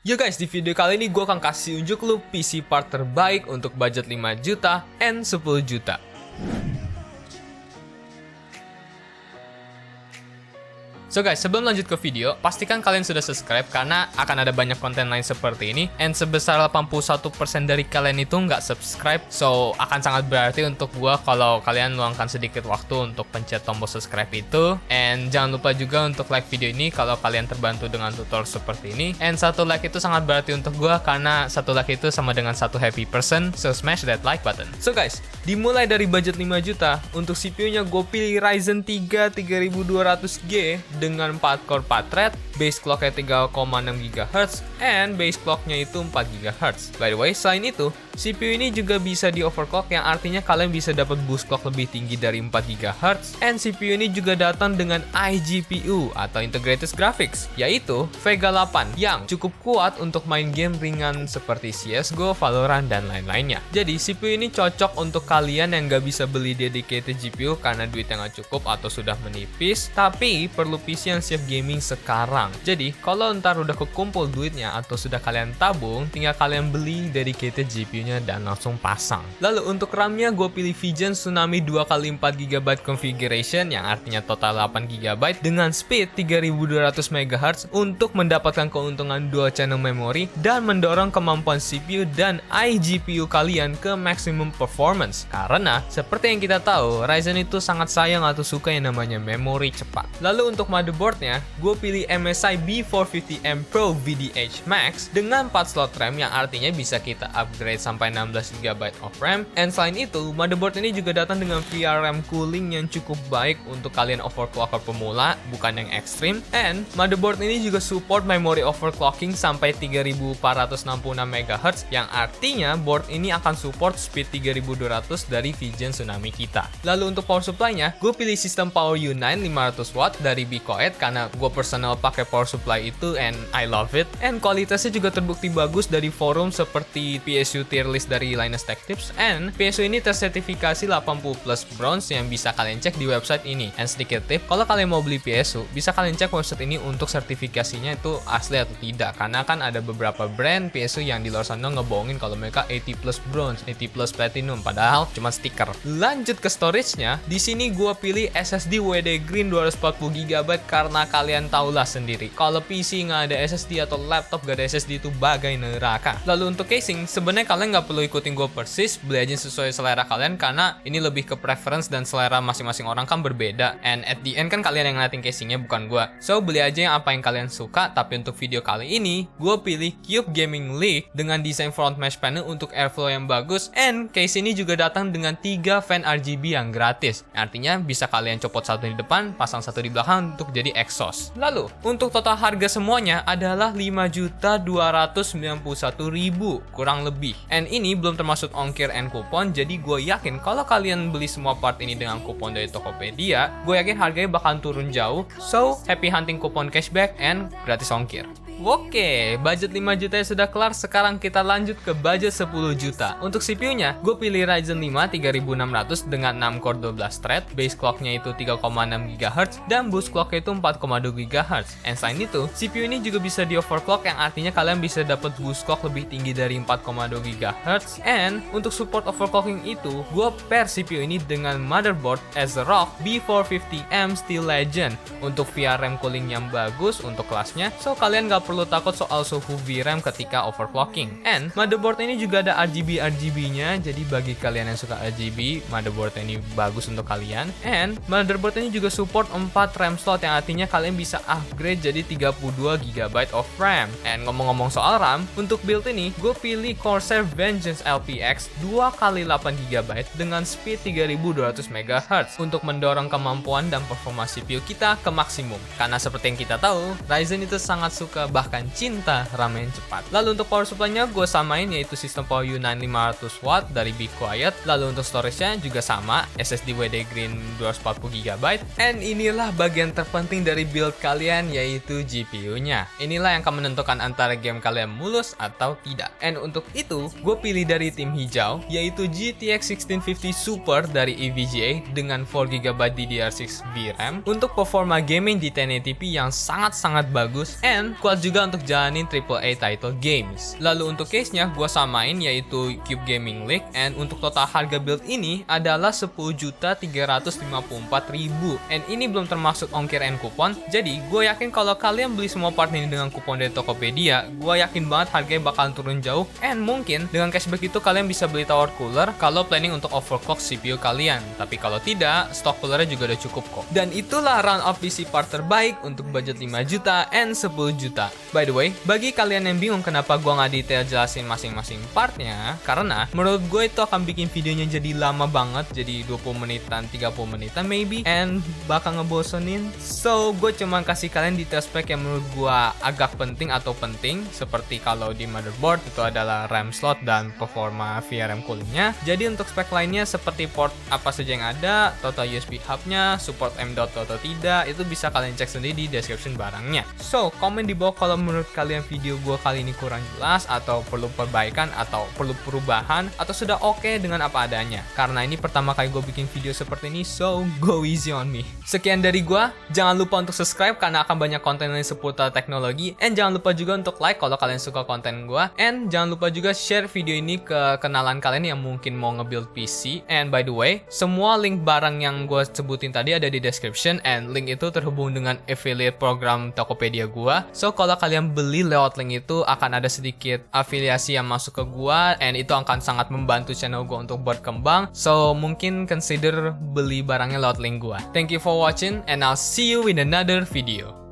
Ya guys, di video kali ini gue akan kasih unjuk lu PC part terbaik untuk budget 5 juta and 10 juta. So guys, sebelum lanjut ke video, pastikan kalian sudah subscribe karena akan ada banyak konten lain seperti ini. And sebesar 81% dari kalian itu nggak subscribe, so akan sangat berarti untuk gua kalau kalian luangkan sedikit waktu untuk pencet tombol subscribe itu. And jangan lupa juga untuk like video ini kalau kalian terbantu dengan tutorial seperti ini. And satu like itu sangat berarti untuk gua karena satu like itu sama dengan satu happy person, so smash that like button. So guys, dimulai dari budget 5 juta, untuk CPU-nya gue pilih Ryzen 3 3200G dengan 4 core 4 thread, base clock-nya 3,6 GHz, and base clock-nya itu 4 GHz. By the way, selain itu, CPU ini juga bisa di overclock yang artinya kalian bisa dapat boost clock lebih tinggi dari 4 GHz, and CPU ini juga datang dengan iGPU atau Integrated Graphics, yaitu Vega 8 yang cukup kuat untuk main game ringan seperti CSGO, Valorant, dan lain-lainnya. Jadi, CPU ini cocok untuk kalian yang nggak bisa beli dedicated GPU karena duitnya nggak cukup atau sudah menipis, tapi perlu PC yang siap gaming sekarang. Jadi, kalau ntar udah kekumpul duitnya atau sudah kalian tabung, tinggal kalian beli dedicated GPU-nya dan langsung pasang. Lalu untuk RAM-nya gue pilih Vygen Tsunami 2x4GB configuration yang artinya total 8GB dengan speed 3200 MHz untuk mendapatkan keuntungan dual channel memory dan mendorong kemampuan CPU dan iGPU kalian ke maximum performance. Karena seperti yang kita tahu, Ryzen itu sangat sayang atau suka yang namanya memori cepat. Lalu untuk motherboardnya, gue pilih MSI B450M Pro VDH Max dengan 4 slot RAM yang artinya bisa kita upgrade sampai 16GB of RAM. And selain itu, motherboard ini juga datang dengan VRM cooling yang cukup baik untuk kalian overclocker pemula, bukan yang ekstrim. And motherboard ini juga support memory overclocking sampai 3466 MHz yang artinya board ini akan support speed 3200 dari Vygen Tsunami kita. Lalu untuk power supply-nya, gue pilih sistem Power U9 500W dari BCOED karena gue personal pakai power supply itu and I love it. And kualitasnya juga terbukti bagus dari forum seperti PSU tier list dari Linus Tech Tips, and PSU ini tersertifikasi 80+ bronze yang bisa kalian cek di website ini. And sedikit tip, kalau kalian mau beli PSU, bisa kalian cek website ini untuk sertifikasinya itu asli atau tidak, karena kan ada beberapa brand PSU yang di luar sana ngebohongin kalau mereka 80+ bronze, 80+ platinum, padahal cuma stiker. Lanjut ke storage-nya, di sini gue pilih SSD WD Green 240GB karena kalian tahulah sendiri, kalau PC nggak ada SSD atau laptop nggak ada SSD itu bagai neraka. Lalu untuk casing, sebenarnya kalian nggak perlu ikutin gue persis, beli aja sesuai selera kalian karena ini lebih ke preference dan selera masing-masing orang kan berbeda. And at the end kan kalian yang ngeliatin casingnya bukan gue, so beli aja yang apa yang kalian suka. Tapi untuk video kali ini, gue pilih Cube Gaming League dengan desain front mesh panel untuk airflow yang bagus, and case ini juga datang dengan 3 fan RGB yang gratis, artinya bisa kalian copot satu di depan, pasang satu di belakang untuk jadi exhaust. Lalu untuk total harga semuanya adalah 5.291.000 kurang lebih, and ini belum termasuk ongkir and kupon. Jadi gue yakin kalau kalian beli semua part ini dengan kupon dari Tokopedia, gue yakin harganya bakal turun jauh. So happy hunting kupon cashback and gratis ongkir. Oke, budget 5 juta sudah kelar. Sekarang kita lanjut ke budget 10 juta. Untuk CPU-nya, gue pilih Ryzen 5 3600 dengan 6 core 12 thread, base clock-nya itu 3,6 GHz, dan boost clock-nya itu 4,2 GHz. And selain itu, CPU ini juga bisa di overclock yang artinya kalian bisa dapat boost clock lebih tinggi dari 4,2 GHz. And untuk support overclocking itu, gue pair CPU ini dengan motherboard ASRock B450M Steel Legend untuk VRM cooling yang bagus untuk kelasnya, so kalian gak perlu takut soal suhu VRAM ketika overclocking. And motherboard ini juga ada RGB-nya, jadi bagi kalian yang suka RGB, motherboard ini bagus untuk kalian. And motherboard ini juga support 4 RAM slot yang artinya kalian bisa upgrade jadi 32GB of RAM. And ngomong-ngomong soal RAM, untuk build ini gue pilih Corsair Vengeance LPX 2x8GB dengan speed 3200 MHz untuk mendorong kemampuan dan performa CPU kita ke maksimum. Karena seperti yang kita tahu, Ryzen itu sangat suka bahkan cinta RAM yang cepat. Lalu untuk power supply-nya gue samain, yaitu sistem Power U9 500W dari BeQuiet. Lalu untuk storage-nya juga sama, SSD WD Green 240GB. And inilah bagian terpenting dari build kalian, yaitu GPU-nya. Inilah yang akan menentukan antara game kalian mulus atau tidak. And untuk itu, gue pilih dari tim hijau, yaitu GTX 1650 Super dari EVGA dengan 4GB DDR6 VRAM untuk performa gaming di 1080p yang sangat-sangat bagus, and kuat juga juga untuk jalanin AAA title games. Lalu untuk case-nya gue samain yaitu Cube Gaming League, and untuk total harga build ini adalah 10.354.000, and ini belum termasuk ongkir and kupon. Jadi gue yakin kalau kalian beli semua part ini dengan kupon dari Tokopedia, gue yakin banget harganya bakalan turun jauh, and mungkin dengan cashback itu kalian bisa beli tower cooler kalau planning untuk overclock CPU kalian. Tapi kalau tidak, stok coolernya juga udah cukup kok. Dan itulah round of PC part terbaik untuk budget 5 juta and 10 juta. By the way, bagi kalian yang bingung kenapa gue nggak detail jelasin masing-masing partnya, karena menurut gue itu akan bikin videonya jadi lama banget, jadi 20 menitan, 30 menitan maybe, and bakal ngebosenin. So, gue cuma kasih kalian detail spek yang menurut gue agak penting atau penting, seperti kalau di motherboard itu adalah RAM slot dan performa VRM coolingnya. Jadi untuk spek lainnya seperti port apa saja yang ada, total USB hubnya, support M.2 atau tidak, itu bisa kalian cek sendiri di description barangnya. So, komen di bawah kalau menurut kalian video gue kali ini kurang jelas, atau perlu perbaikan, atau perlu perubahan, atau sudah oke dengan apa adanya. Karena ini pertama kali gue bikin video seperti ini, so go easy on me. Sekian dari gue, jangan lupa untuk subscribe karena akan banyak konten lain seputar teknologi, and jangan lupa juga untuk like kalau kalian suka konten gue, and jangan lupa juga share video ini ke kenalan kalian yang mungkin mau nge-build PC. And by the way, semua link barang yang gue sebutin tadi ada di description, and link itu terhubung dengan affiliate program Tokopedia gue. So kalau kalian beli lewat link itu akan ada sedikit afiliasi yang masuk ke gue, and itu akan sangat membantu channel gue untuk berkembang. So mungkin consider beli barangnya lewat link gue. Thank you for watching, and I'll see you in another video.